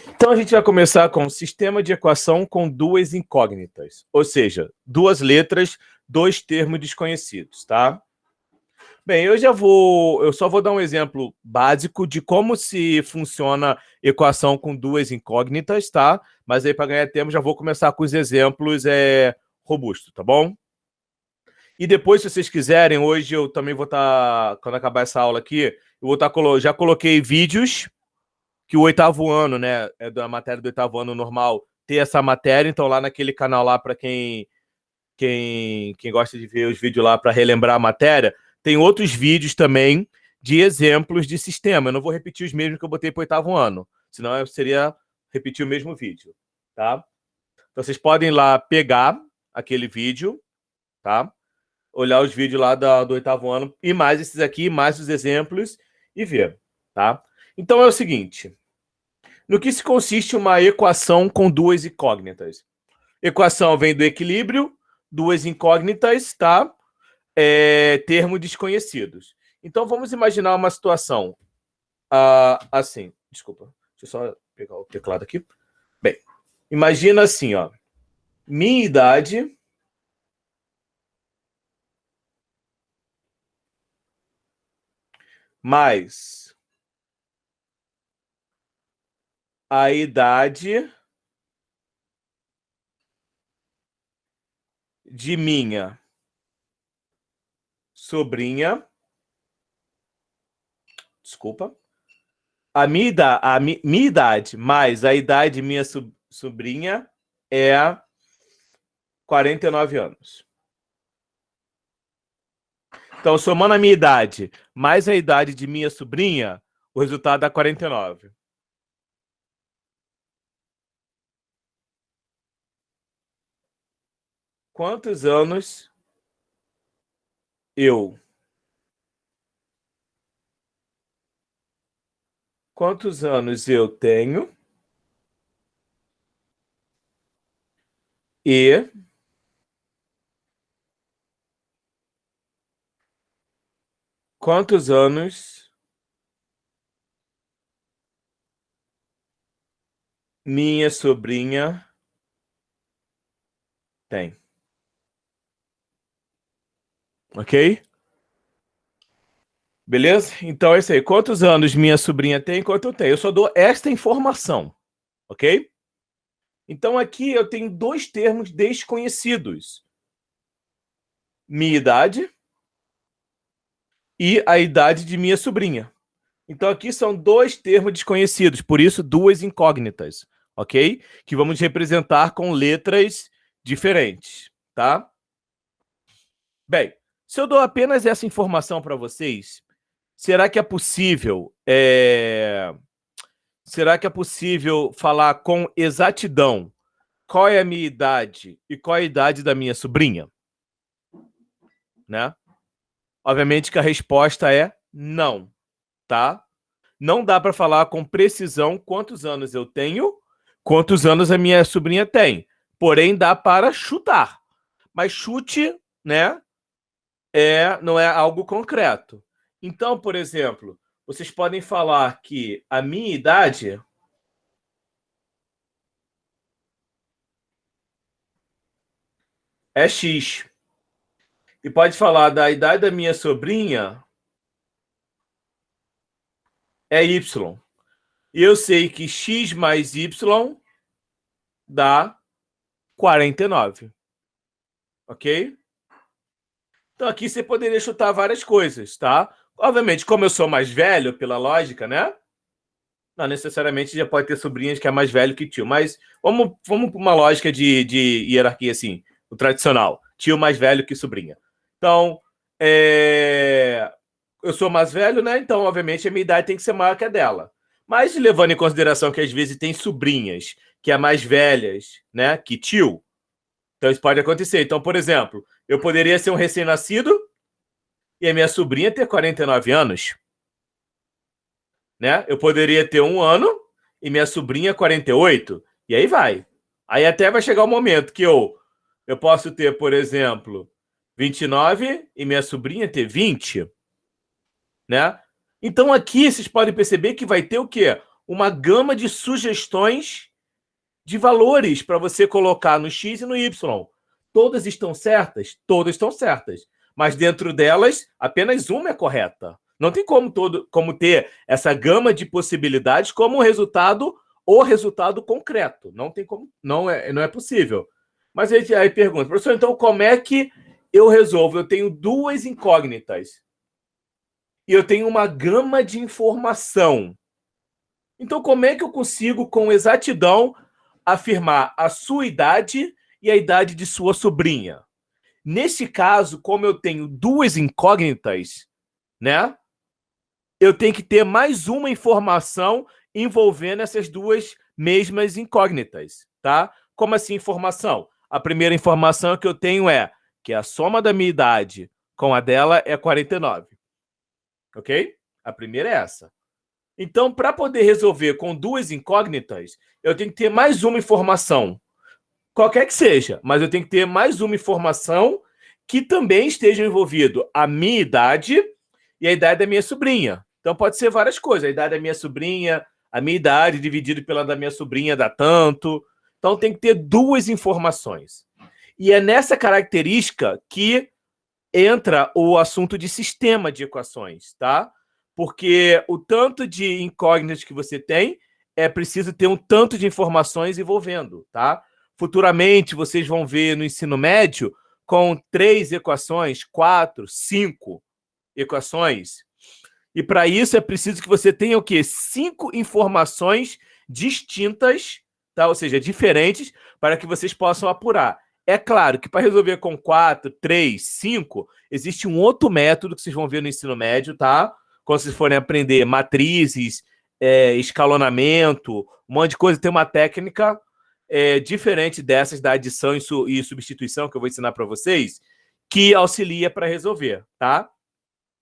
Então, a gente vai começar com sistema de equação com duas incógnitas, ou seja, duas letras, dois termos desconhecidos, tá? Bem, eu só vou dar um exemplo básico de como se funciona equação com duas incógnitas, tá? Mas aí, para ganhar tempo, já vou começar com os exemplos robustos, tá bom? E depois, se vocês quiserem, hoje eu também vou estar, quando acabar essa aula aqui, eu vou estar, já coloquei vídeos que o oitavo ano, né, é da matéria do oitavo ano normal, ter essa matéria, então lá naquele canal lá, para quem gosta de ver os vídeos lá para relembrar a matéria, tem outros vídeos também de exemplos de sistema. Eu não vou repetir os mesmos que eu botei para o oitavo ano, senão seria repetir o mesmo vídeo, tá? Então vocês podem ir lá pegar aquele vídeo, tá? Olhar os vídeos lá do oitavo ano, e mais esses aqui, mais os exemplos, e ver, tá? Então é o seguinte, no que se consiste uma equação com duas incógnitas? Equação vem do equilíbrio, duas incógnitas, tá? Termos desconhecidos. Então vamos imaginar uma situação assim. Desculpa, deixa eu só pegar o teclado aqui. Bem, imagina assim, ó. Minha idade mais a idade de minha sobrinha. Desculpa. A minha idade mais a idade de minha sobrinha é 49 anos. Então, somando a minha idade mais a idade de minha sobrinha, o resultado dá 49. Quantos anos eu tenho e quantos anos minha sobrinha tem. Ok? Beleza? Então é isso aí. Quantos anos minha sobrinha tem e quanto eu tenho? Eu só dou esta informação. Ok? Então aqui eu tenho dois termos desconhecidos. Minha idade e a idade de minha sobrinha. Então aqui são dois termos desconhecidos, por isso duas incógnitas, ok? Que vamos representar com letras diferentes, tá? Bem, se eu dou apenas essa informação para vocês, será que é possível falar com exatidão qual é a minha idade e qual é a idade da minha sobrinha? Né? Obviamente que a resposta é não, tá? Não dá para falar com precisão quantos anos eu tenho, quantos anos a minha sobrinha tem. Porém, dá para chutar. Mas chute, né, não é algo concreto. Então, por exemplo, vocês podem falar que a minha idade é X. E pode falar da idade da minha sobrinha é Y. E eu sei que X mais Y dá 49. Ok? Então aqui você poderia chutar várias coisas, tá? Obviamente, como eu sou mais velho, pela lógica, né? Não necessariamente já pode ter sobrinhas que é mais velho que tio, mas vamos para uma lógica de hierarquia assim, o tradicional. Tio mais velho que sobrinha. Então, eu sou mais velho, né? Então, obviamente, a minha idade tem que ser maior que a dela. Mas levando em consideração que às vezes tem sobrinhas que é mais velhas, né, que tio, então isso pode acontecer. Então, por exemplo, eu poderia ser um recém-nascido e a minha sobrinha ter 49 anos, né? Eu poderia ter 1 ano e minha sobrinha 48, e aí vai. Aí até vai chegar o momento que eu posso ter, por exemplo, 29 e minha sobrinha ter 20, né? Então aqui vocês podem perceber que vai ter o quê? uma gama de sugestões de valores para você colocar no X e no Y. Todas estão certas? Todas estão certas. Mas dentro delas, apenas uma é correta. Não tem como ter essa gama de possibilidades como resultado ou resultado concreto. Não tem como, não é possível. Mas aí pergunta, professor, então como é que eu resolvo? Eu tenho duas incógnitas e eu tenho uma gama de informação. Então, como é que eu consigo, com exatidão, afirmar a sua idade e a idade de sua sobrinha? Nesse caso, como eu tenho duas incógnitas, né? Eu tenho que ter mais uma informação envolvendo essas duas mesmas incógnitas, tá? Como assim informação? A primeira informação que eu tenho é que a soma da minha idade com a dela é 49. Ok? A primeira é essa. Então, para poder resolver com duas incógnitas, eu tenho que ter mais uma informação, qualquer que seja, mas eu tenho que ter mais uma informação que também esteja envolvido a minha idade e a idade da minha sobrinha. Então, pode ser várias coisas. A idade da minha sobrinha, a minha idade dividido pela da minha sobrinha dá tanto. Então, tem que ter duas informações. E é nessa característica que entra o assunto de sistema de equações, tá? Porque o tanto de incógnitas que você tem, é preciso ter um tanto de informações envolvendo, tá? Futuramente, vocês vão ver no ensino médio com 3 equações, 4, 5 equações. E para isso é preciso que você tenha o quê? 5 informações distintas, tá? Ou seja, diferentes, para que vocês possam apurar. É claro que para resolver com 4, 3, 5, existe um outro método que vocês vão ver no ensino médio, tá? Quando vocês forem aprender matrizes, escalonamento, um monte de coisa, tem uma técnica diferente dessas da adição e substituição que eu vou ensinar para vocês, que auxilia para resolver, tá?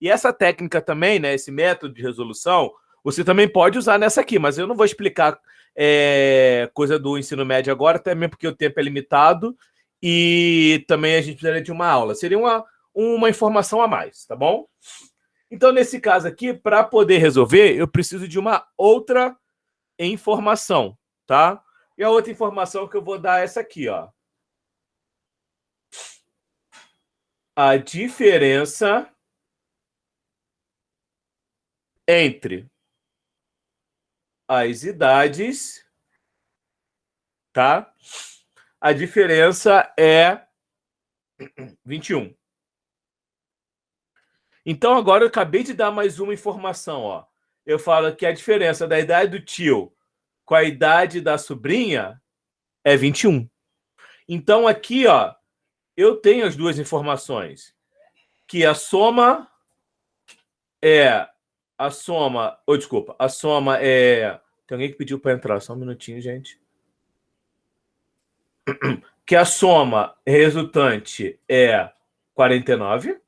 E essa técnica também, né, esse método de resolução, você também pode usar nessa aqui, mas eu não vou explicar coisa do ensino médio agora, até mesmo porque o tempo é limitado e também a gente precisaria de uma aula. Seria uma informação a mais, tá bom? Então, nesse caso aqui, para poder resolver, eu preciso de uma outra informação, tá? E a outra informação que eu vou dar é essa aqui, ó. A diferença entre as idades, tá? A diferença é 21. Então, agora eu acabei de dar mais uma informação, ó. Eu falo que a diferença da idade do tio com a idade da sobrinha é 21. Então, aqui, ó, eu tenho as duas informações. Que a soma é... A soma é... Tem alguém que pediu para entrar, só um minutinho, gente. Que a soma resultante é 49.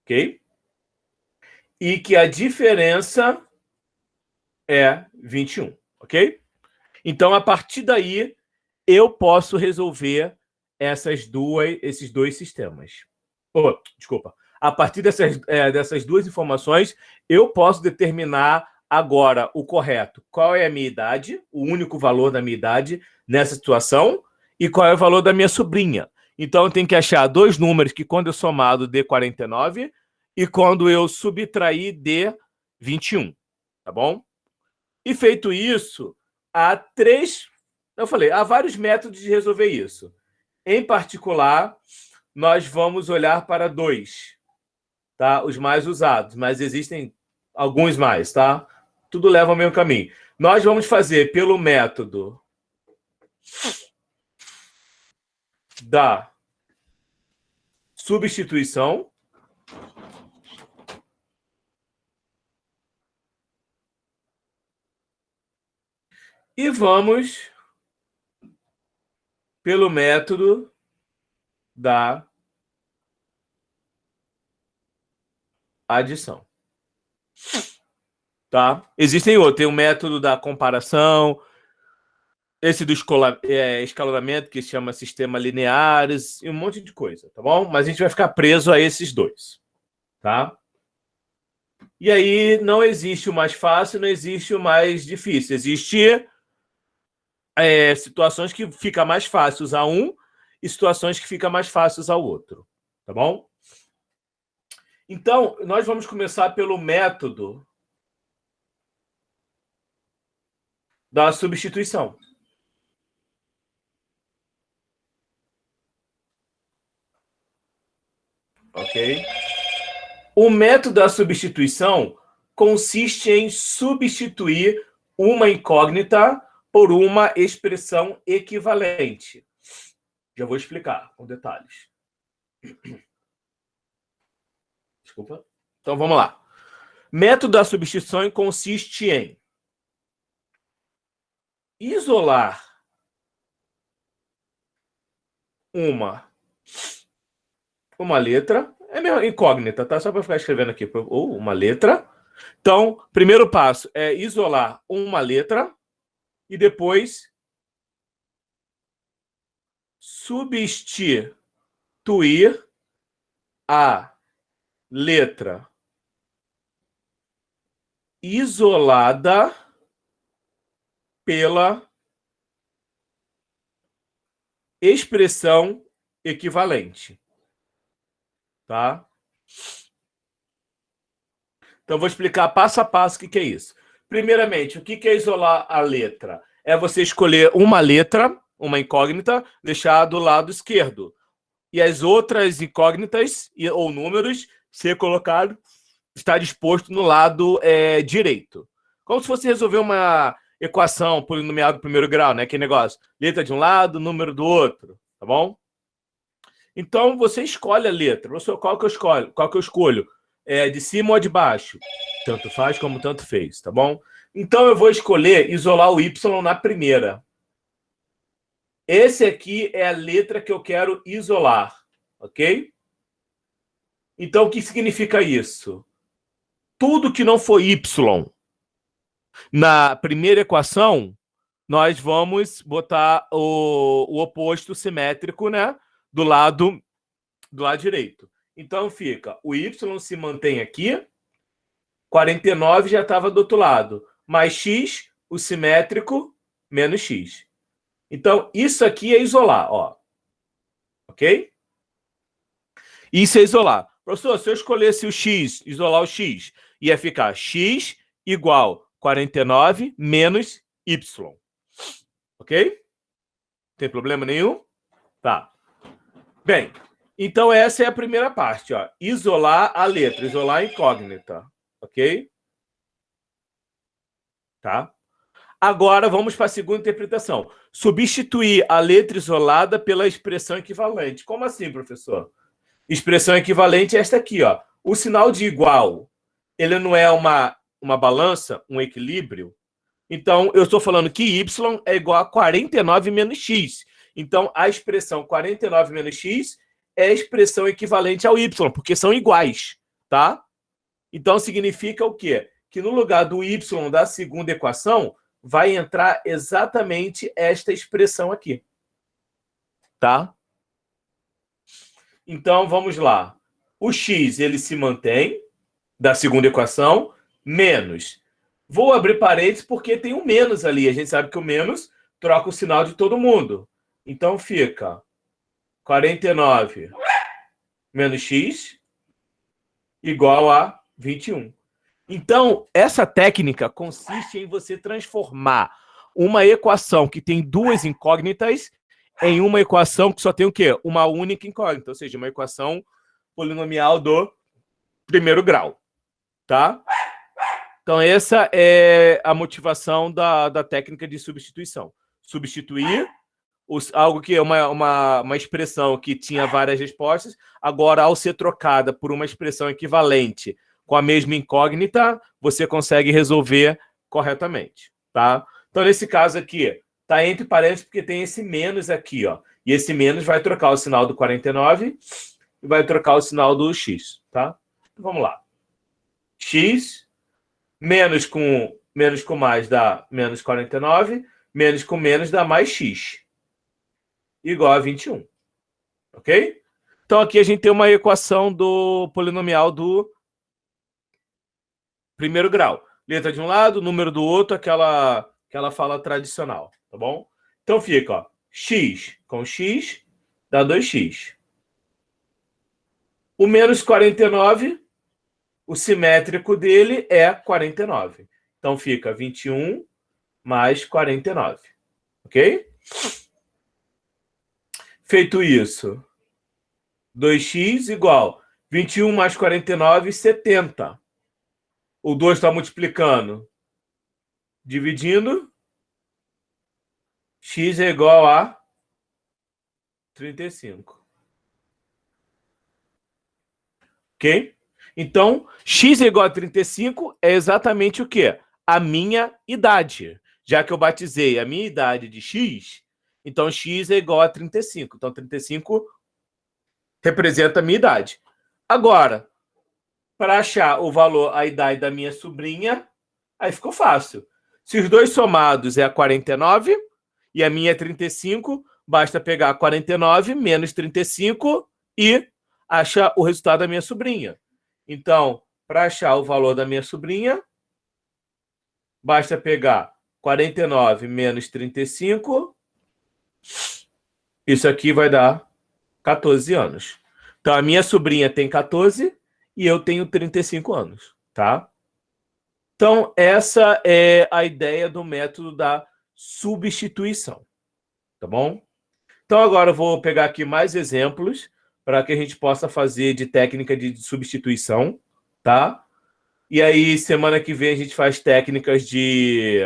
Ok? E que a diferença é 21, ok? Então, a partir daí, eu posso resolver esses dois sistemas. Desculpa. A partir dessas duas informações, eu posso determinar agora o correto. Qual é a minha idade, o único valor da minha idade nessa situação, e qual é o valor da minha sobrinha. Então, eu tenho que achar dois números que, quando eu somado, dê 49, e quando eu subtrair, dê 21. Tá bom? E feito isso, há vários métodos de resolver isso. Em particular, nós vamos olhar para 2, tá? Os mais usados, mas existem alguns mais, tá? Tudo leva ao mesmo caminho. Nós vamos fazer pelo método da substituição. E vamos pelo método da adição. Tá? Existem outros. Tem o método da comparação, esse do escalonamento, que se chama sistema lineares, e um monte de coisa, tá bom? Mas a gente vai ficar preso a esses dois, tá? E aí não existe o mais fácil, não existe o mais difícil. Existe situações que fica mais fácil usar um e situações que fica mais fácil usar o outro. Tá bom? Então, nós vamos começar pelo método da substituição. Ok? O método da substituição consiste em substituir uma incógnita por uma expressão equivalente. Já vou explicar com detalhes. Desculpa. Então, vamos lá. Método da substituição consiste em isolar uma letra, é mesmo incógnita, tá? Só para ficar escrevendo aqui, ou uma letra. Então, primeiro passo é isolar uma letra e depois substituir a letra isolada pela expressão equivalente. Tá? Então, vou explicar passo a passo o que é isso. Primeiramente, o que é isolar a letra? É você escolher uma letra, uma incógnita, deixar do lado esquerdo. E as outras incógnitas ou números ser colocado, está disposto no lado direito. Como se fosse resolver uma equação polinomial do primeiro grau, né? Que negócio. Letra de um lado, número do outro. Tá bom? Então, você escolhe a letra. Qual que eu escolho? De cima ou de baixo? Tanto faz como tanto fez, tá bom? Então, eu vou escolher isolar o Y na primeira. Esse aqui é a letra que eu quero isolar, ok? Então, o que significa isso? Tudo que não for Y na primeira equação, nós vamos botar o oposto simétrico, né? Do lado direito. Então, fica, o Y se mantém aqui, 49 já estava do outro lado, mais X, o simétrico, menos X. Então, isso aqui é isolar, ó. Ok? Isso é isolar. Professor, se eu escolhesse o X, isolar o X, ia ficar X igual 49 menos Y. Ok? Tem problema nenhum? Tá. Bem, então essa é a primeira parte, ó. Isolar a letra, isolar a incógnita. Ok? Tá? Agora vamos para a segunda interpretação. Substituir a letra isolada pela expressão equivalente. Como assim, professor? Expressão equivalente é esta aqui, ó. O sinal de igual, ele não é uma balança, um equilíbrio? Então, eu estou falando que y é igual a 49 menos x. Então, a expressão 49 menos x é a expressão equivalente ao y, porque são iguais, tá? Então, significa o quê? Que no lugar do y da segunda equação, vai entrar exatamente esta expressão aqui. Tá? Então, vamos lá. O x, ele se mantém, da segunda equação, menos. Vou abrir parênteses porque tem um menos ali. A gente sabe que o menos troca o sinal de todo mundo. Então, fica 49 menos x igual a 21. Então, essa técnica consiste em você transformar uma equação que tem duas incógnitas em uma equação que só tem o quê? Uma única incógnita, ou seja, uma equação polinomial do primeiro grau, tá? Então, essa é a motivação da técnica de substituição. Substituir algo que é uma expressão que tinha várias respostas, agora, ao ser trocada por uma expressão equivalente com a mesma incógnita, você consegue resolver corretamente, tá? Então, nesse caso aqui, tá entre parênteses porque tem esse menos aqui, ó. E esse menos vai trocar o sinal do 49 e vai trocar o sinal do x, tá? Então, vamos lá. X menos com mais dá menos 49, menos com menos dá mais x, igual a 21. Ok? Então, aqui a gente tem uma equação do polinomial do primeiro grau. Letra de um lado, número do outro, aquela fala tradicional, tá bom? Então fica, ó, x com x dá 2x. O menos 49, o simétrico dele é 49. Então fica 21 mais 49. Ok? Feito isso, 2x igual 21 mais 49, 70. O 2 está multiplicando. Dividindo. X é igual a 35. Ok? Então, x é igual a 35 é exatamente o quê? A minha idade. Já que eu batizei a minha idade de x, então x é igual a 35. Então, 35 representa a minha idade. Agora, para achar o valor, a idade da minha sobrinha, aí ficou fácil. Se os dois somados é 49 e a minha é 35, basta pegar 49 menos 35 e achar o resultado da minha sobrinha. Então, para achar o valor da minha sobrinha, basta pegar 49 menos 35. Isso aqui vai dar 14 anos. Então, a minha sobrinha tem 14 e eu tenho 35 anos, tá? Então, essa é a ideia do método da substituição, tá bom? Então, agora eu vou pegar aqui mais exemplos para que a gente possa fazer de técnica de substituição, tá? E aí, semana que vem, a gente faz técnicas de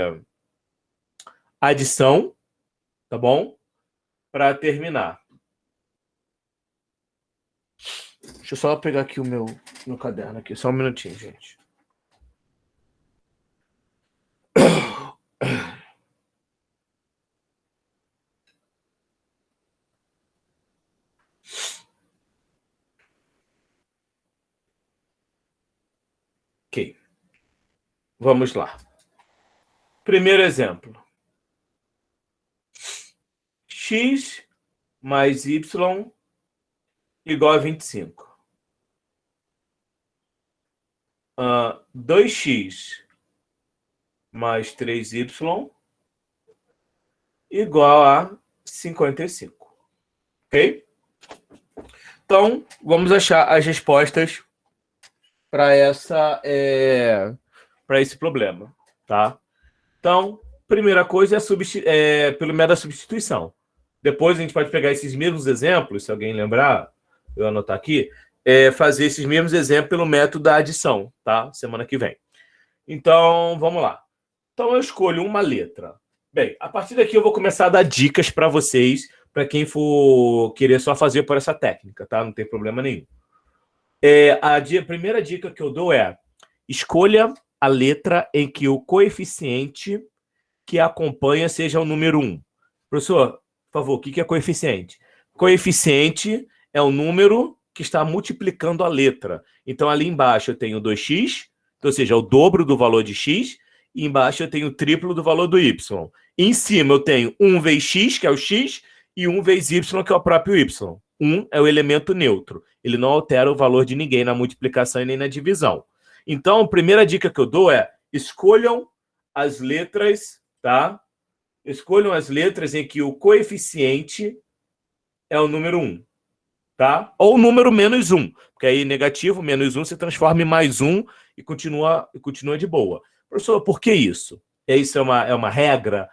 adição, tá bom? Para terminar. Deixa eu só pegar aqui o meu caderno aqui, só um minutinho, gente. Ok. Vamos lá. Primeiro exemplo. X mais Y igual a 25. 2x mais 3y igual a 55. Ok? Então, vamos achar as respostas para esse problema, tá? Então, primeira coisa é pelo método da substituição. Depois a gente pode pegar esses mesmos exemplos, se alguém lembrar, eu anotar aqui, fazer esses mesmos exemplos pelo método da adição, tá? Semana que vem. Então, vamos lá. Então, eu escolho uma letra. Bem, a partir daqui eu vou começar a dar dicas para vocês, para quem for querer só fazer por essa técnica, tá? Não tem problema nenhum. A primeira dica que eu dou é: escolha a letra em que o coeficiente que acompanha seja o número 1. Professor, por favor, o que é coeficiente? Coeficiente é o número que está multiplicando a letra. Então, ali embaixo eu tenho 2x, ou seja, o dobro do valor de x, e embaixo eu tenho o triplo do valor do y. E em cima eu tenho 1 vezes x, que é o x, e 1 vezes y, que é o próprio y. 1 é o elemento neutro. Ele não altera o valor de ninguém na multiplicação e nem na divisão. Então, a primeira dica que eu dou é: escolham as letras, tá? Escolham as letras em que o coeficiente é o número 1, tá? Ou o número menos 1, porque aí negativo, menos 1, se transforma em mais 1 e continua de boa. Professor, por que isso? Isso é uma regra?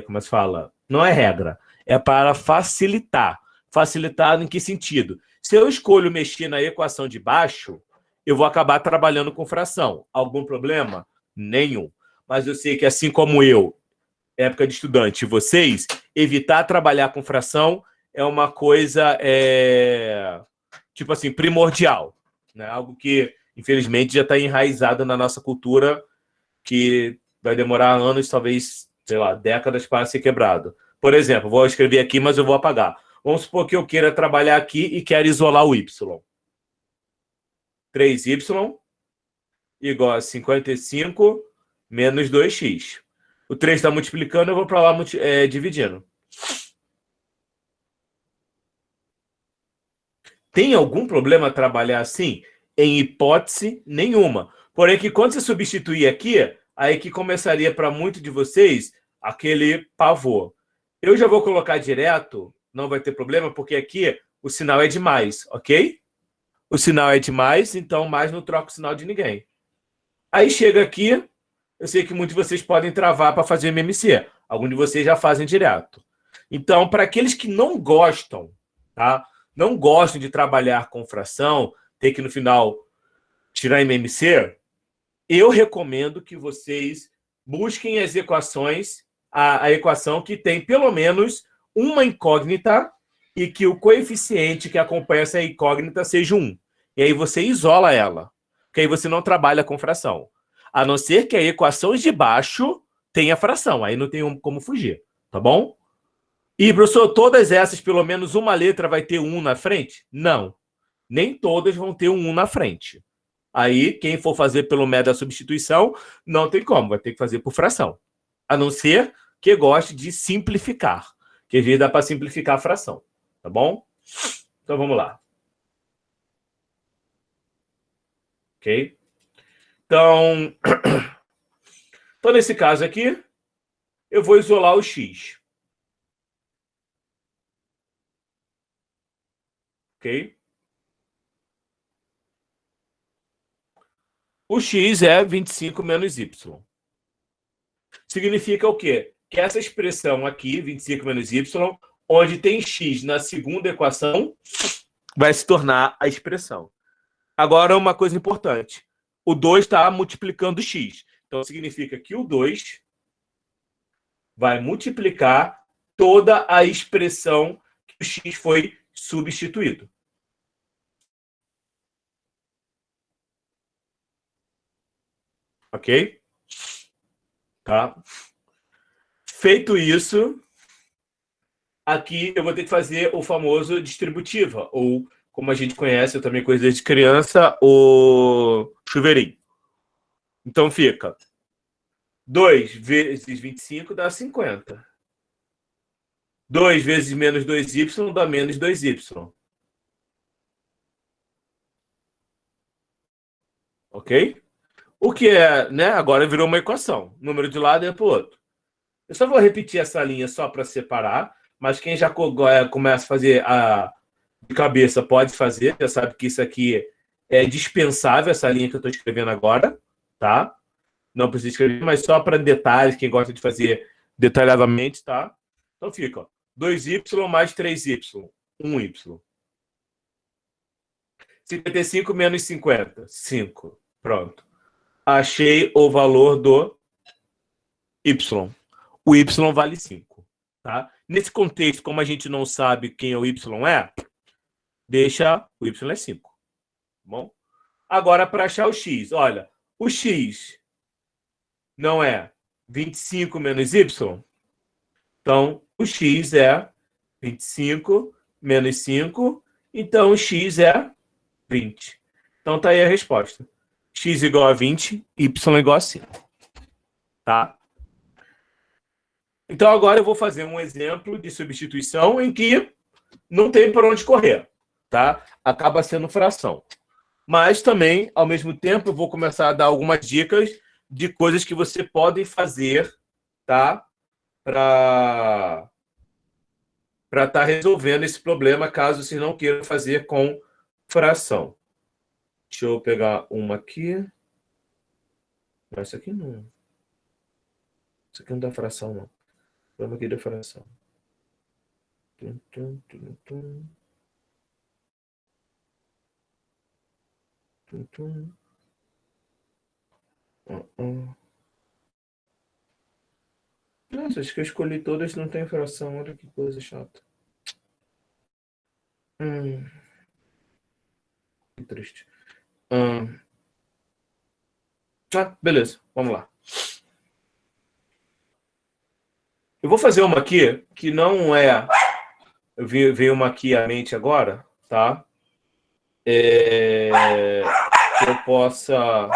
Como se fala? Não é regra. É para facilitar. Facilitar em que sentido? Se eu escolho mexer na equação de baixo, eu vou acabar trabalhando com fração. Algum problema? Nenhum. Mas eu sei que, assim como eu, época de estudante, vocês, evitar trabalhar com fração é uma coisa, tipo assim, primordial. Né? Algo que, infelizmente, já está enraizado na nossa cultura, que vai demorar anos, talvez, sei lá, décadas para ser quebrado. Por exemplo, vou escrever aqui, mas eu vou apagar. Vamos supor que eu queira trabalhar aqui e quero isolar o y. 3y igual a 55 menos 2x. O 3 está multiplicando, eu vou para lá dividindo. Tem algum problema trabalhar assim? em hipótese nenhuma. Porém, que quando você substituir aqui, aí que começaria para muitos de vocês aquele pavor. Eu já vou colocar direto, não vai ter problema, porque aqui o sinal é de mais, ok? O sinal é de mais, então mais não troca o sinal de ninguém. Aí chega aqui, eu sei que muitos de vocês podem travar para fazer MMC. Alguns de vocês já fazem direto. Então, para aqueles que não gostam, tá? Não gostam de trabalhar com fração, ter que no final tirar MMC, eu recomendo que vocês busquem as equações, a equação que tem pelo menos uma incógnita e que o coeficiente que acompanha essa incógnita seja 1. E aí você isola ela, porque aí você não trabalha com fração. A não ser que a equação de baixo tenha fração, aí não tem como fugir, tá bom? E, professor, todas essas, pelo menos uma letra vai ter 1 na frente? Não. Nem todas vão ter um 1 na frente. Aí, quem for fazer pelo método da substituição, não tem como, vai ter que fazer por fração. A não ser que goste de simplificar, que às vezes dá para simplificar a fração, tá bom? Então, vamos lá. Ok? Então, nesse caso aqui, eu vou isolar o x. Ok? O x é 25 menos y. Significa o quê? Que essa expressão aqui, 25 menos y, onde tem x na segunda equação, vai se tornar a expressão. Agora, uma coisa importante. O 2 está multiplicando x. Então, significa que o 2 vai multiplicar toda a expressão que o x foi substituído. Ok? Tá? Feito isso, aqui eu vou ter que fazer o famoso distributiva, ou, como a gente conhece, eu também conheço desde criança, o chuveirinho. Então fica 2 vezes 25 dá 50. 2 vezes menos 2y dá menos 2y. Ok? O que é, né? Agora virou uma equação. Número de lado é para o outro. Eu só vou repetir essa linha só para separar, mas quem já começa a fazer de cabeça pode fazer, já sabe que isso aqui é dispensável, essa linha que eu estou escrevendo agora, tá? Não precisa escrever, mas só para detalhes, quem gosta de fazer detalhadamente, tá? Então fica, ó, 2y mais 3y, 1y. 55 menos 50, 5. Pronto. Achei o valor do y. O y vale 5. Tá? Nesse contexto, como a gente não sabe quem o y é, deixa o y é 5. Tá bom? Agora, para achar o x, olha, o x não é 25 menos y? Então, o x é 25 menos 5, então o x é 20. Então, tá aí a resposta. X igual a 20, y igual a 5. Tá? Então, agora eu vou fazer um exemplo de substituição em que não tem por onde correr, tá? Acaba sendo fração. Mas também, ao mesmo tempo, eu vou começar a dar algumas dicas de coisas que você pode fazer, tá? Para estar resolvendo esse problema, caso você não queira fazer com fração. Deixa eu pegar uma aqui. Essa aqui não. Isso aqui não dá fração, não. Vamos aqui da fração. Nossa, acho que eu escolhi todas não tem fração. Olha que coisa chata. Que triste. Beleza. Vamos lá. Eu vou fazer uma aqui que não é... Veio uma aqui à mente agora, tá? Que eu possa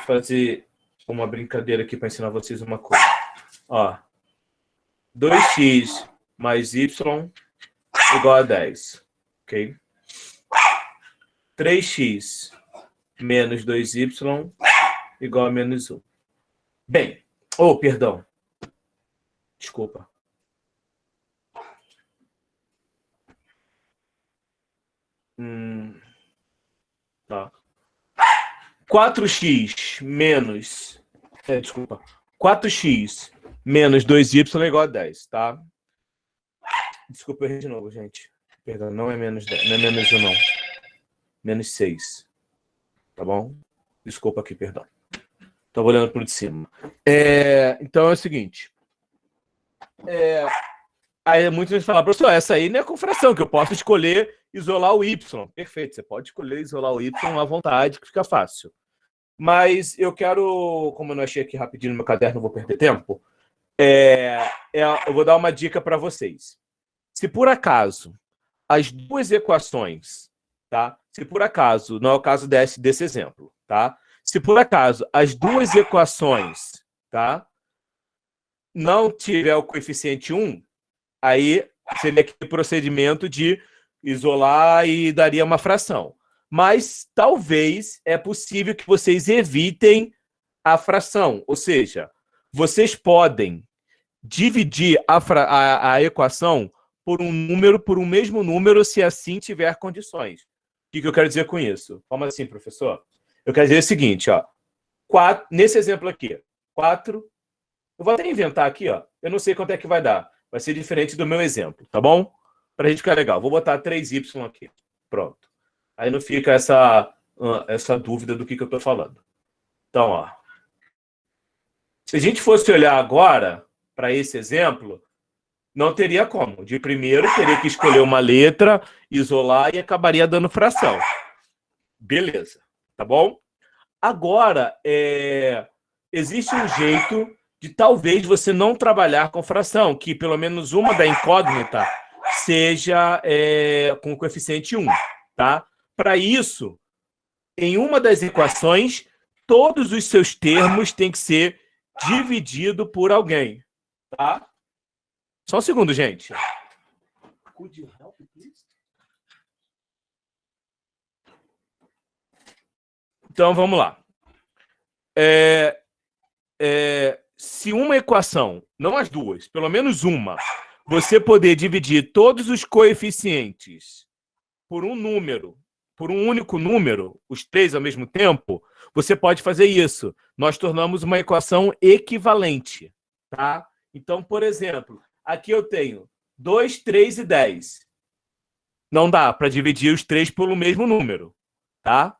fazer uma brincadeira aqui para ensinar vocês uma coisa. Ó, 2x mais y igual a 10. Ok? 3x menos 2y igual a menos 1. Bem, perdão. Desculpa. Tá. 4x menos... desculpa. 4x menos 2y é igual a 10, tá? Desculpa, eu errei de novo, gente. Perdão, não é menos 10, não é menos 1, não. Menos 6. Tá bom? Desculpa aqui, perdão. Tô olhando por de cima. Então é o seguinte. Aí muitas vezes falam, professor, essa aí não é com fração, que eu posso escolher isolar o y. Perfeito, você pode escolher isolar o y à vontade, que fica fácil. Mas eu quero, como eu não achei aqui rapidinho no meu caderno, não vou perder tempo, eu vou dar uma dica para vocês. Se por acaso as duas equações, tá? Se por acaso, não é o caso desse exemplo, tá? Se por acaso as duas equações, tá? Não tiver o coeficiente 1, aí seria aquele procedimento de isolar e daria uma fração. Mas talvez é possível que vocês evitem a fração. Ou seja, vocês podem dividir a equação por um mesmo número, se assim tiver condições. O que eu quero dizer com isso? Como assim, professor? Eu quero dizer o seguinte, ó. Nesse exemplo aqui, 4... Eu vou até inventar aqui, ó. Eu não sei quanto é que vai dar. Vai ser diferente do meu exemplo, tá bom? Pra gente ficar legal. Vou botar 3y aqui. Pronto. Aí não fica essa dúvida do que eu tô falando. Então, ó. Se a gente fosse olhar agora para esse exemplo, não teria como. De primeiro, teria que escolher uma letra, isolar e acabaria dando fração. Beleza. Tá bom? Agora, existe um jeito de talvez você não trabalhar com fração, que pelo menos uma da incógnita seja com o coeficiente 1, tá? Para isso, em uma das equações, todos os seus termos têm que ser divididos por alguém, tá? Só um segundo, gente. Could you help, please? Então, vamos lá. Se uma equação, não as duas, pelo menos uma, você poder dividir todos os coeficientes por um número, por um único número, os três ao mesmo tempo, você pode fazer isso. Nós tornamos uma equação equivalente, tá? Então, por exemplo, aqui eu tenho 2, 3 e 10. Não dá para dividir os três pelo mesmo número, tá?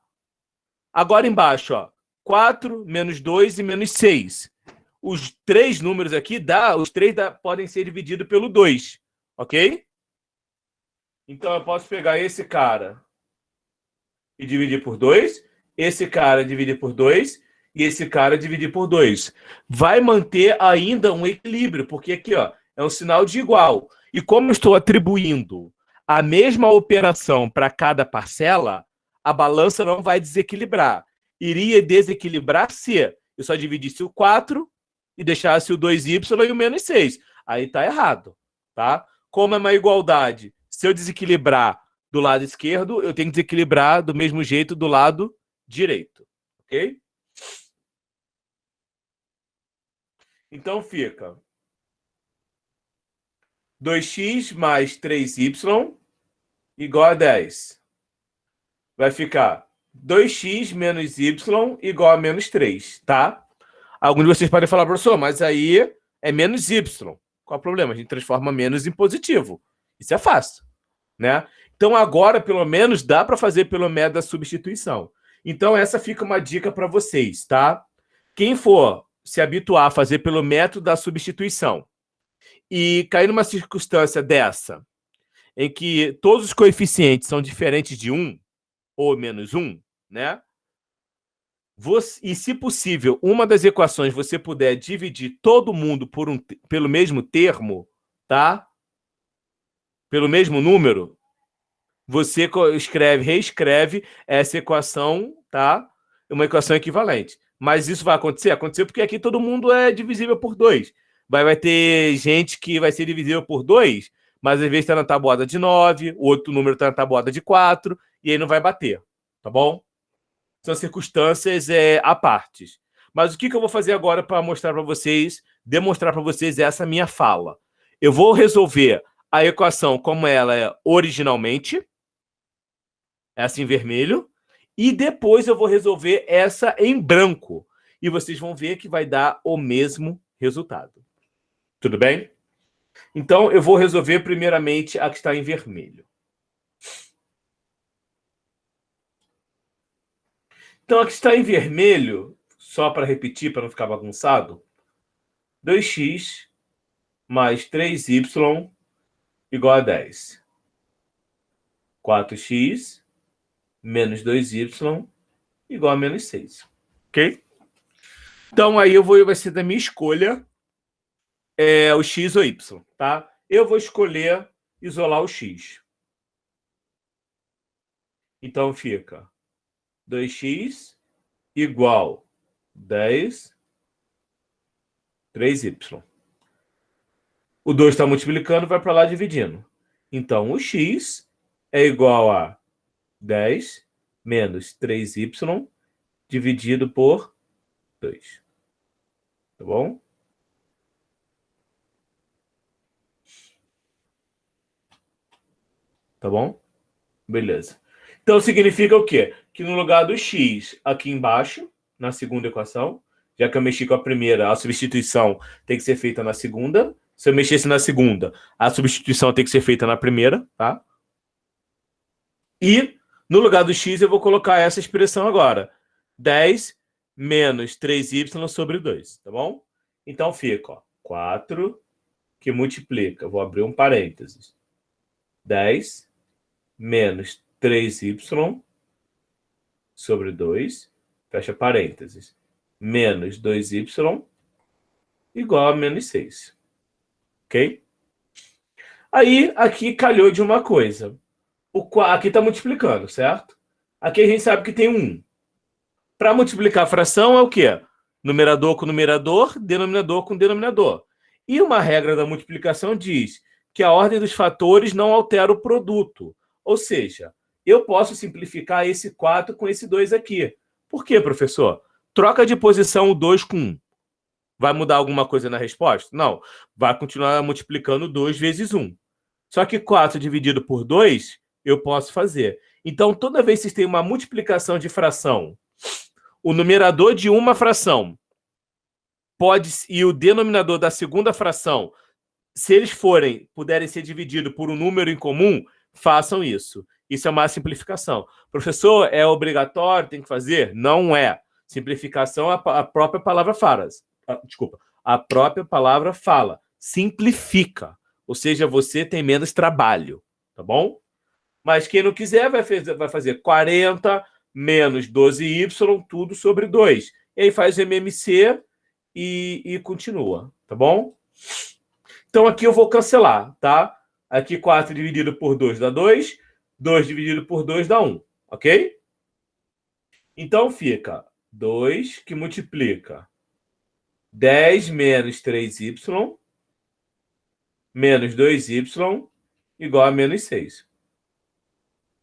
Agora embaixo, ó, 4, menos 2 e menos 6. Os três números aqui, podem ser divididos pelo 2, ok? Então, eu posso pegar esse cara e dividir por 2, esse cara dividir por 2 e esse cara dividir por 2. Vai manter ainda um equilíbrio, porque aqui, ó, é um sinal de igual. E como eu estou atribuindo a mesma operação para cada parcela, a balança não vai desequilibrar. Iria desequilibrar se eu só dividisse o 4 e deixasse o 2y e o menos 6. Aí está errado, tá? Como é uma igualdade, se eu desequilibrar do lado esquerdo, eu tenho que desequilibrar do mesmo jeito do lado direito, ok? Então fica 2x mais 3y igual a 10. Vai ficar 2x menos y igual a menos 3, tá? Alguns de vocês podem falar, professor, mas aí é menos y. Qual o problema? A gente transforma menos em positivo. Isso é fácil, né? Então, agora, pelo menos, dá para fazer pelo método da substituição. Então, essa fica uma dica para vocês, tá? Quem for se habituar a fazer pelo método da substituição e cair numa circunstância dessa, em que todos os coeficientes são diferentes de 1 ou menos 1, né? E, se possível, uma das equações você puder dividir todo mundo pelo mesmo termo, tá? Pelo mesmo número, você reescreve essa equação, tá? Uma equação equivalente. Mas isso vai acontecer? Aconteceu porque aqui todo mundo é divisível por 2. Vai ter gente que vai ser divisível por 2, mas às vezes está na tabuada de 9, o outro número está na tabuada de 4, e aí não vai bater, tá bom? São circunstâncias à partes. Mas o que eu vou fazer agora para mostrar para vocês, demonstrar para vocês essa minha fala? Eu vou resolver a equação como ela é originalmente, essa em vermelho, e depois eu vou resolver essa em branco. E vocês vão ver que vai dar o mesmo resultado. Tudo bem? Então, eu vou resolver primeiramente a que está em vermelho. Então, a que está em vermelho, só para repetir, para não ficar bagunçado, 2x mais 3y igual a 10. 4x menos 2y igual a menos 6. Ok? Então, aí vai ser da minha escolha o x ou y, tá? Eu vou escolher isolar o x. Então, fica 2x igual 10, 3y. O 2 está multiplicando, vai para lá dividindo. Então, o x é igual a 10 menos 3y dividido por 2. Tá bom? Tá bom? Beleza. Então, significa o quê? Que no lugar do x aqui embaixo, na segunda equação, já que eu mexi com a primeira, a substituição tem que ser feita na segunda. Se eu mexesse na segunda, a substituição tem que ser feita na primeira, tá? E no lugar do x eu vou colocar essa expressão agora. 10 menos 3y sobre 2, tá bom? Então fica, ó, 4 que multiplica, vou abrir um parênteses. 10 menos 3y sobre 2, fecha parênteses, menos 2y igual a menos 6. Ok? Aí, aqui calhou de uma coisa. Aqui está multiplicando, certo? Aqui a gente sabe que tem 1. Para multiplicar a fração é o quê? Numerador com numerador, denominador com denominador. E uma regra da multiplicação diz que a ordem dos fatores não altera o produto. Ou seja, eu posso simplificar esse 4 com esse 2 aqui. Por quê, professor? Troca de posição o 2 com 1. Vai mudar alguma coisa na resposta? Não. Vai continuar multiplicando 2 vezes 1. Só que 4 dividido por 2, eu posso fazer. Então, toda vez que vocês têm uma multiplicação de fração, o numerador de uma fração e o denominador da segunda fração, se eles puderem ser divididos por um número em comum, façam isso. Isso é uma simplificação. Professor, é obrigatório, tem que fazer? Não é. Simplificação, a própria palavra fala. Desculpa. A própria palavra fala. Simplifica. Ou seja, você tem menos trabalho. Tá bom? Mas quem não quiser vai fazer 40 menos 12y, tudo sobre 2. E aí faz o MMC e continua. Tá bom? Então aqui eu vou cancelar, tá? Aqui 4 dividido por 2 dá 2. 2 dividido por 2 dá 1. Ok? Então fica 2 que multiplica 10 menos 3y menos 2y igual a menos 6.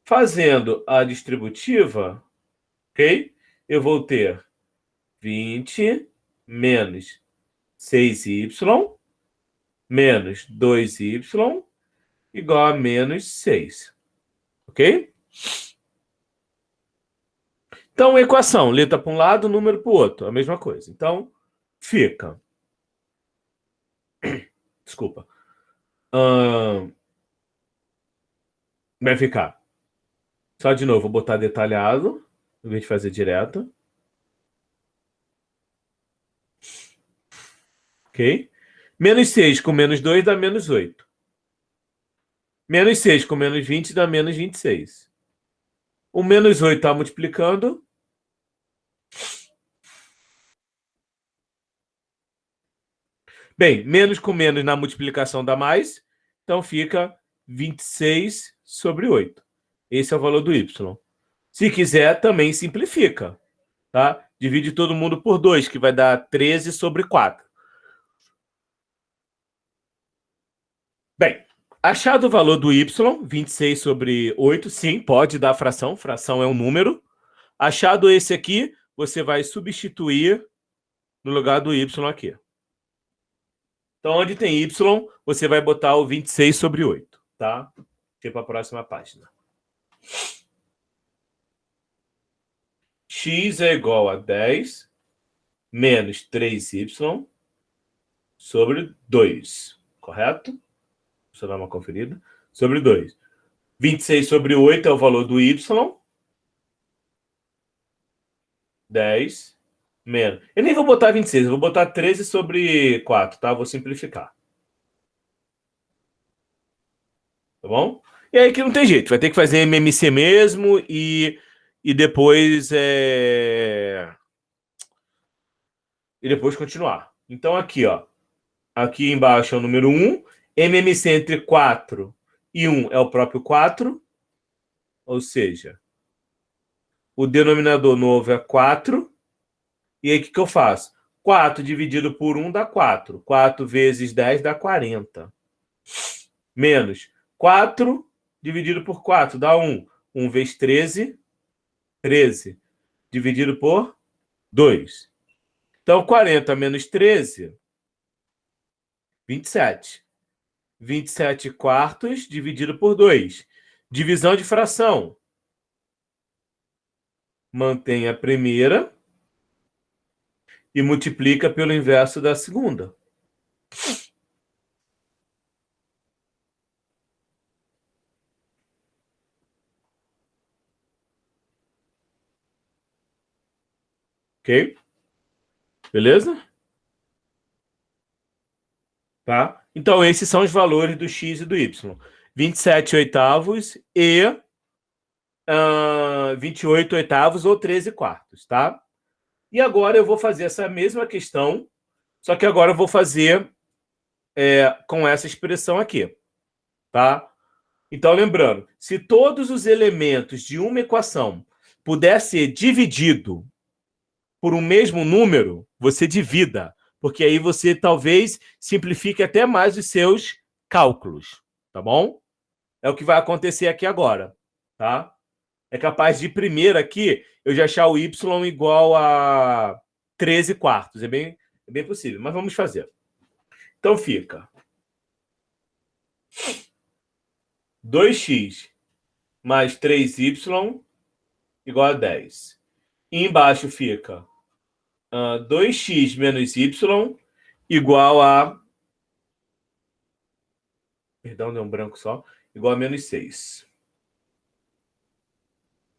Fazendo a distributiva, ok? Eu vou ter 20 menos 6y menos 2y igual a menos 6. Ok? Então, equação, letra para um lado, número para o outro. A mesma coisa. Então, fica. Desculpa. Vai ficar. Só de novo, vou botar detalhado, em vez de fazer direto. Ok? Menos 6 com menos 2 dá menos 8. Menos 6 com menos 20 dá menos 26. O menos 8 está multiplicando. Bem, menos com menos na multiplicação dá mais. Então fica 26 sobre 8. Esse é o valor do y. Se quiser, também simplifica. Tá? Divide todo mundo por 2, que vai dar 13 sobre 4. Bem, achado o valor do y, 26 sobre 8, sim, pode dar fração. Fração é um número. Achado esse aqui, você vai substituir no lugar do y aqui. Então, onde tem y, você vai botar o 26 sobre 8, tá? Para a próxima página. X é igual a 10 menos 3y sobre 2, correto? Deixa eu dar uma conferida. Sobre 2. 26 sobre 8 é o valor do y. 10 menos. Eu nem vou botar 26, eu vou botar 13 sobre 4, tá? Vou simplificar. Tá bom? E aí que não tem jeito, vai ter que fazer MMC mesmo e depois e depois continuar. Então aqui, ó. Aqui embaixo é o número 1. MMC entre 4 e 1 é o próprio 4. Ou seja, o denominador novo é 4. E aí o que eu faço? 4 dividido por 1 dá 4. 4 vezes 10 dá 40. Menos 4 dividido por 4 dá 1. 1 vezes 13, 13. Dividido por 2. Então, 40 menos 13, 27. 27 quartos dividido por 2. Divisão de fração. Mantém a primeira e multiplica pelo inverso da segunda. Ok? Beleza? Tá? Então, esses são os valores do x e do y. 27 oitavos e 28 oitavos ou 13 quartos, tá? E agora eu vou fazer essa mesma questão, só que agora eu vou fazer com essa expressão aqui, tá? Então, lembrando, se todos os elementos de uma equação puder ser dividido por um mesmo número, você divida, porque aí você talvez simplifique até mais os seus cálculos, tá bom? É o que vai acontecer aqui agora, tá? É capaz de primeiro aqui eu já achar o y igual a 13 quartos. É bem possível, mas vamos fazer. Então fica 2x mais 3y igual a 10. E embaixo fica 2x menos y igual a... Perdão, deu um branco só. Igual a menos 6.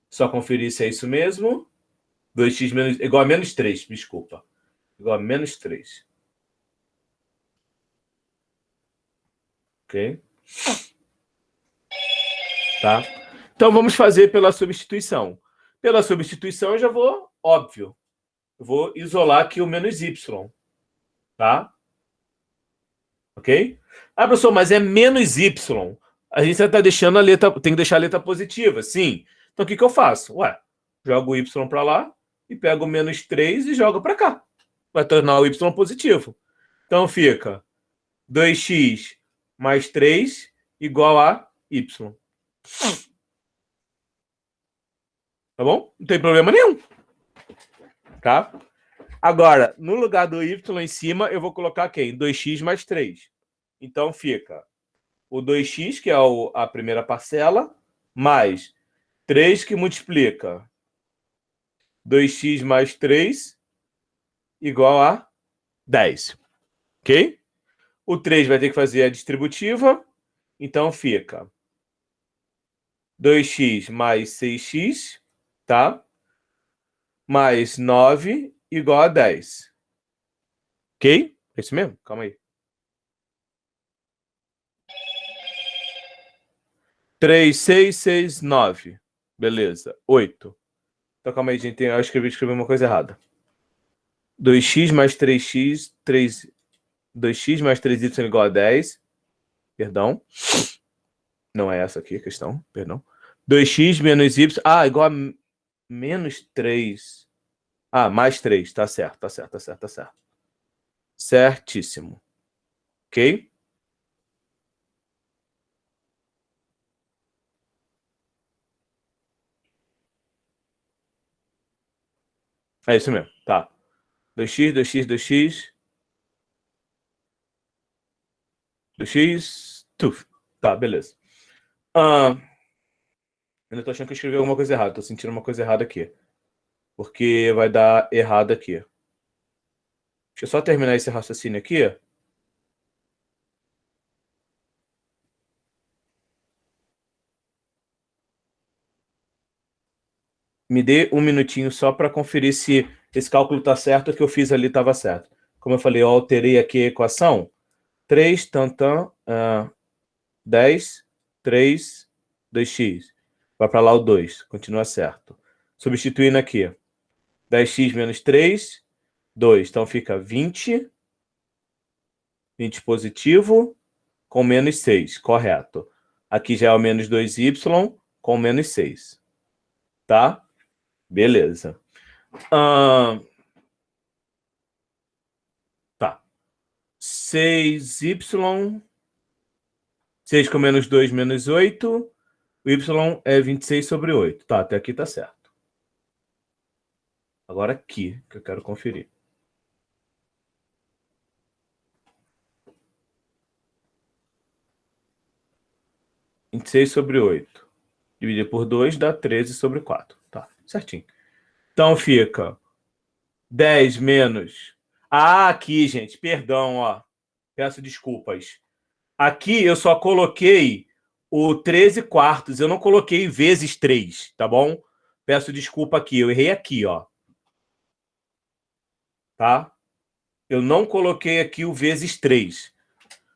Só conferir se é isso mesmo. 2x menos... igual a menos 3, desculpa. Igual a menos 3. Ok? Tá? Então, vamos fazer pela substituição. Pela substituição, eu já vou, óbvio, eu vou isolar aqui o menos y. Tá? Ok? Ah, professor, mas é menos y. A gente está deixando a letra... Tem que deixar a letra positiva, sim. Então, o que eu faço? Ué, jogo o y para lá e pego o menos 3 e jogo para cá. Vai tornar o y positivo. Então, fica 2x mais 3 igual a y. Tá bom? Não tem problema nenhum. Tá? Agora, no lugar do y em cima, eu vou colocar quem? 2x mais 3. Então, fica o 2x, que é a primeira parcela, mais 3 que multiplica 2x mais 3 igual a 10. Ok? O 3 vai ter que fazer a distributiva. Então, fica 2x mais 6x, tá? Mais 9 igual a 10. Ok? É isso mesmo? Calma aí. 3, 6, 6, 9. Beleza. 8. Então, calma aí, gente. Eu escrevi uma coisa errada. 2x mais 3x, 2x mais 3y igual a 10. Perdão. Não é essa aqui a questão. Perdão. 2x menos y... igual a menos 3. Mais 3. Tá certo, tá certo, tá certo, tá certo. Certíssimo. Ok? É isso mesmo, tá. 2x, 2x, 2x. 2x. Tuf. Tá, beleza. Ainda tô achando que eu escrevi alguma coisa errada. Tô sentindo uma coisa errada aqui. Porque vai dar errado aqui. Deixa eu só terminar esse raciocínio aqui. Me dê um minutinho só para conferir se esse cálculo está certo, o que eu fiz ali estava certo. Como eu falei, eu alterei aqui a equação. 3, tantan, 10, 3, 2x. Vai para lá o 2, continua certo. Substituindo aqui. 10x menos 3, 2. Então fica 20. 20 positivo com menos 6, correto. Aqui já é o menos 2y com menos 6. Tá? Beleza. Tá. 6y. 6 com menos 2, menos 8. O y é 26 sobre 8. Tá, até aqui tá certo. Agora aqui, que eu quero conferir. – 26 sobre 8. Dividir por 2 dá 13 sobre 4. Tá, certinho. Então fica 10 menos... Ah, aqui, gente, perdão, ó. Peço desculpas. Aqui eu só coloquei o 13 quartos. Eu não coloquei vezes 3, tá bom? Peço desculpa aqui. Eu errei aqui, ó. Tá? Eu não coloquei aqui o vezes 3.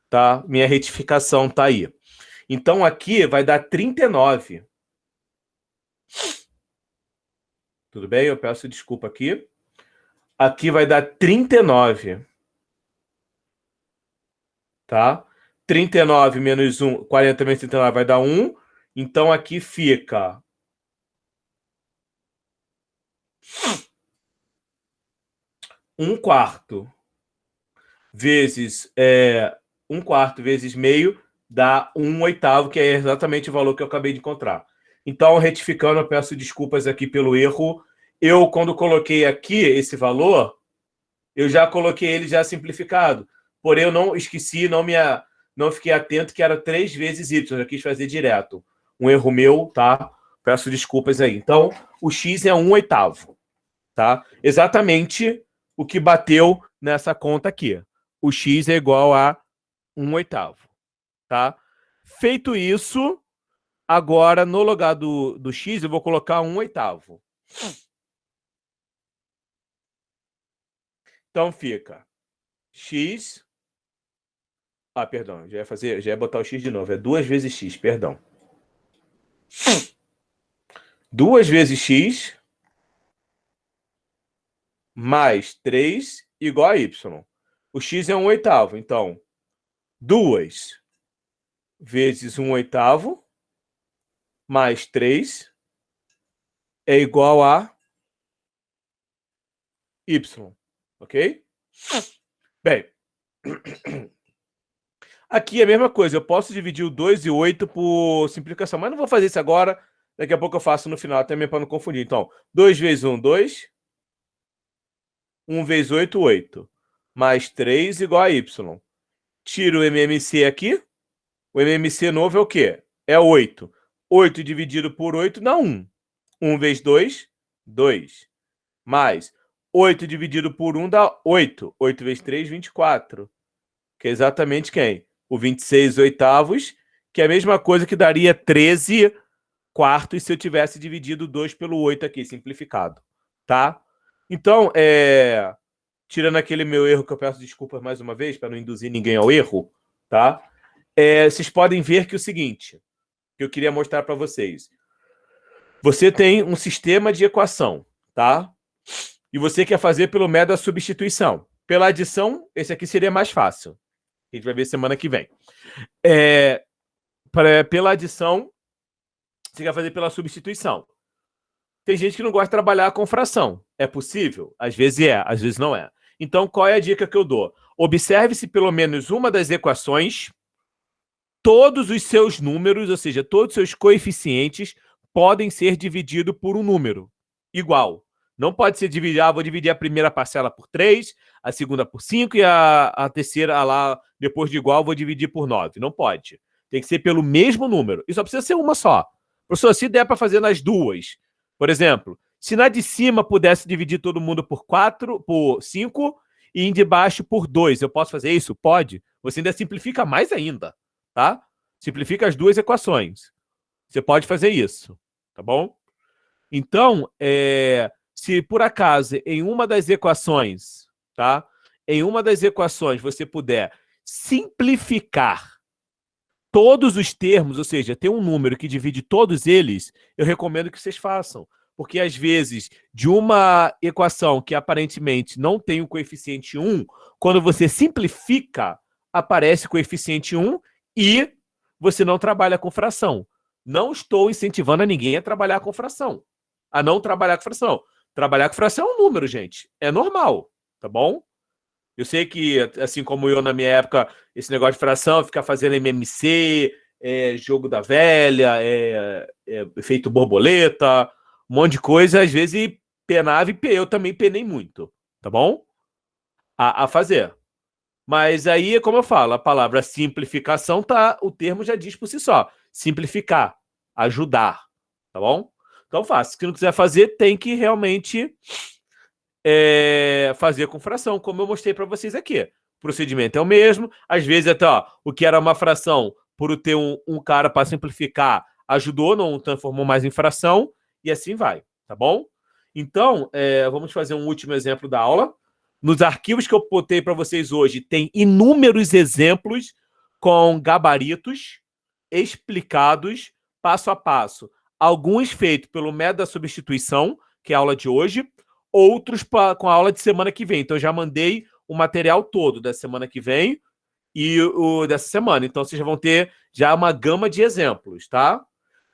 Tá? Minha retificação tá aí. Então aqui vai dar 39. Tudo bem? Eu peço desculpa aqui. Aqui vai dar 39. Tá? 39 menos 1, 40 menos 39 vai dar 1. Então aqui fica 1/4 vezes 1/4 vezes meio dá 1/8, que é exatamente o valor que eu acabei de encontrar. Então, retificando, eu peço desculpas aqui pelo erro. Eu, quando coloquei aqui esse valor, eu já coloquei ele já simplificado. Porém, eu não esqueci, não fiquei atento que era 3 vezes y. Eu já quis fazer direto. Um erro meu, tá? Peço desculpas aí. Então, o x é 1/8, tá? Exatamente o que bateu nessa conta aqui. O x é igual a 1/8, tá? Feito isso, agora no lugar do x eu vou colocar 1/8. Então fica x... Ah, perdão, já ia botar o x de novo. É 2 vezes x, perdão. 2 vezes x mais 3 igual a y. O x é 1/8, então 2 vezes 1/8 mais 3 é igual a y, ok? Bem, aqui é a mesma coisa, eu posso dividir o 2 e o 8 por simplificação, mas não vou fazer isso agora, daqui a pouco eu faço no final, também para não confundir. Então, 2 vezes 1, 2. 1 vezes 8, 8. Mais 3 igual a y. Tiro o MMC aqui. O MMC novo é o quê? É 8. 8 dividido por 8 dá 1. 1 vezes 2, 2. Mais 8 dividido por 1 dá 8. 8 vezes 3, 24. Que é exatamente quem? O 26/8, que é a mesma coisa que daria 13 quartos se eu tivesse dividido 2 pelo 8 aqui, simplificado. Tá? Então, tirando aquele meu erro, que eu peço desculpas mais uma vez, para não induzir ninguém ao erro, tá? Vocês podem ver que o seguinte, que eu queria mostrar para vocês. Você tem um sistema de equação, tá? E você quer fazer pelo método da substituição. Pela adição, esse aqui seria mais fácil. A gente vai ver semana que vem. Pela adição, você quer fazer pela substituição. Tem gente que não gosta de trabalhar com fração. É possível? Às vezes é, às vezes não é. Então, qual é a dica que eu dou? Observe se pelo menos uma das equações, todos os seus números, ou seja, todos os seus coeficientes, podem ser divididos por um número igual. Não pode ser dividir, vou dividir a primeira parcela por 3, a segunda por 5 e a terceira lá, depois de igual, vou dividir por 9. Não pode. Tem que ser pelo mesmo número. E só precisa ser uma só. Professor, se der para fazer nas duas, por exemplo, se na de cima pudesse dividir todo mundo por 4, por 5 e em de baixo por 2, eu posso fazer isso? Pode. Você ainda simplifica mais ainda, tá? Simplifica as duas equações. Você pode fazer isso, tá bom? Então, se por acaso em uma das equações, tá? Em uma das equações você puder simplificar todos os termos, ou seja, ter um número que divide todos eles, eu recomendo que vocês façam. Porque, às vezes, de uma equação que aparentemente não tem o coeficiente 1, quando você simplifica, aparece o coeficiente 1 e você não trabalha com fração. Não estou incentivando a ninguém a trabalhar com fração. A não trabalhar com fração. Trabalhar com fração é um número, gente. É normal, tá bom? Eu sei que, assim como eu na minha época, esse negócio de fração, ficar fazendo MMC, jogo da velha, efeito borboleta, um monte de coisa, às vezes penava e eu também penei muito, tá bom? A fazer. Mas aí, como eu falo, a palavra simplificação, o termo já diz por si só. Simplificar, ajudar, tá bom? Então faça. Se não quiser fazer, tem que realmente fazer com fração, como eu mostrei para vocês aqui. O procedimento é o mesmo. Às vezes, até o que era uma fração, por ter um cara para simplificar, ajudou, não transformou mais em fração, e assim vai, tá bom? Então, vamos fazer um último exemplo da aula. Nos arquivos que eu botei para vocês hoje, tem inúmeros exemplos com gabaritos explicados passo a passo. Alguns feitos pelo método da substituição, que é a aula de hoje, outros com a aula de semana que vem. Então, eu já mandei o material todo da semana que vem e o dessa semana. Então, vocês já vão ter já uma gama de exemplos, tá?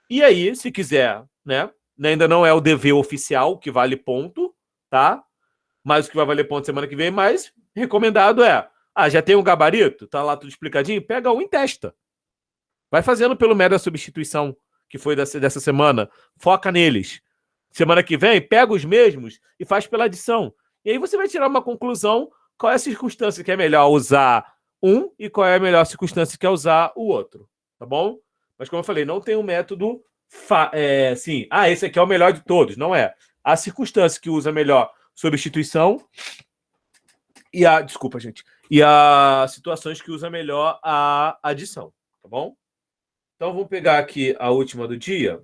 E aí, se quiser, né? Ainda não é o dever oficial, que vale ponto, tá? Mas o que vai valer ponto semana que vem, mas recomendado já tem um gabarito? Tá lá tudo explicadinho? Pega um e testa. Vai fazendo pelo método da substituição, que foi dessa semana. Foca neles. Semana que vem, pega os mesmos e faz pela adição. E aí você vai tirar uma conclusão, qual é a circunstância que é melhor usar um e qual é a melhor circunstância que é usar o outro. Tá bom? Mas como eu falei, não tem um método assim, esse aqui é o melhor de todos. Não é. A circunstância que usa melhor substituição e desculpa, gente. E as situações que usa melhor a adição. Tá bom? Então vamos pegar aqui a última do dia.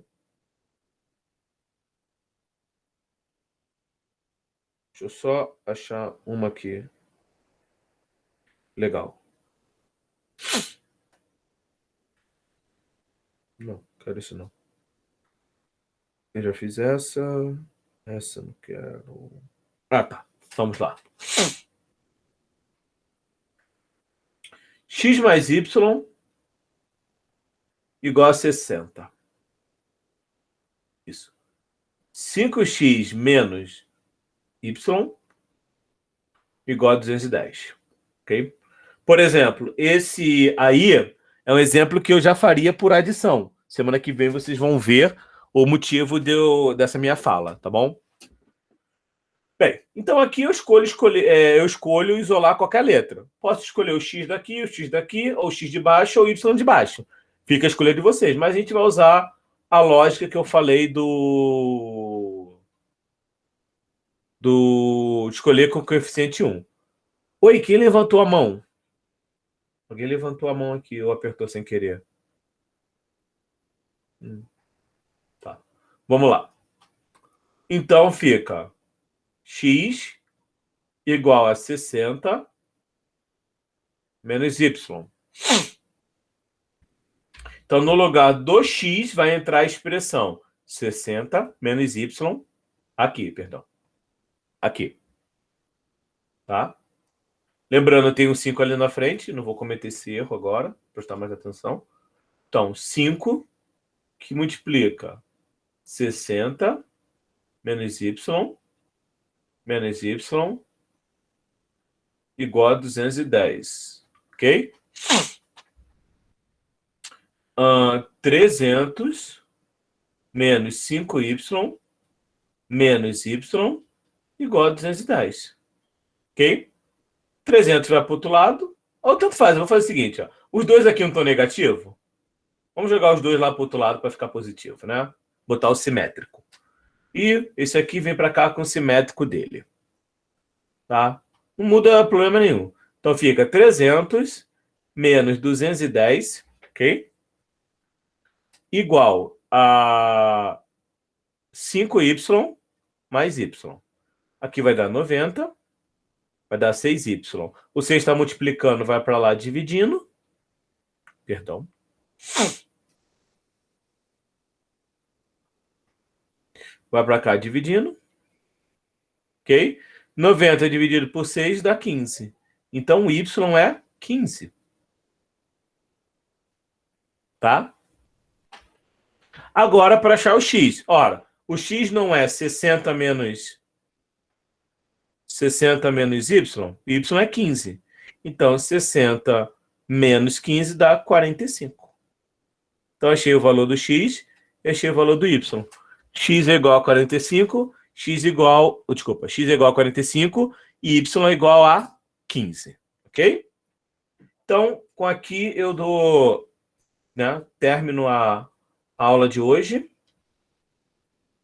Deixa eu só achar uma aqui. Legal. Não, quero isso não. Eu já fiz essa. Essa não quero. Tá. Vamos lá. X mais Y igual a 60. Isso. 5x menos y igual a 210. Ok? Por exemplo, esse aí é um exemplo que eu já faria por adição. Semana que vem vocês vão ver o motivo dessa minha fala, tá bom? Bem, então aqui eu escolho isolar qualquer letra. Posso escolher o x daqui, ou o x de baixo, ou o y de baixo. Fica a escolha de vocês. Mas a gente vai usar a lógica que eu falei do escolher com coeficiente 1. Oi, quem levantou a mão? Alguém levantou a mão aqui ou apertou sem querer? Tá. Vamos lá. Então fica x igual a 60 menos y. Então, no lugar do x vai entrar a expressão 60 menos y aqui, perdão. Aqui. Tá? Lembrando, eu tenho um 5 ali na frente, não vou cometer esse erro agora, prestar mais atenção. Então, 5 que multiplica 60 menos y igual a 210. Ok? 300 menos 5y menos y igual a 210. Ok? 300 vai para o outro lado. Ou tanto faz, eu vou fazer o seguinte. Ó. Os dois aqui não estão negativos? Vamos jogar os dois lá para o outro lado para ficar positivo, né? Botar o simétrico. E esse aqui vem para cá com o simétrico dele. Tá? Não muda problema nenhum. Então fica 300 menos 210, ok? Igual a 5y mais y. Aqui vai dar 90, vai dar 6y. O 6 está multiplicando, vai para lá dividindo. Perdão. Vai para cá dividindo. Ok? 90 dividido por 6 dá 15. Então, o y é 15. Tá? Agora, para achar o x. Ora, o x não é 60 menos y. Y é 15. Então, 60 menos 15 dá 45. Então, achei o valor do x e achei o valor do y. X é igual a 45, x é igual a 45 e y é igual a 15. Ok? Então, com aqui eu dou, né, termino a aula de hoje.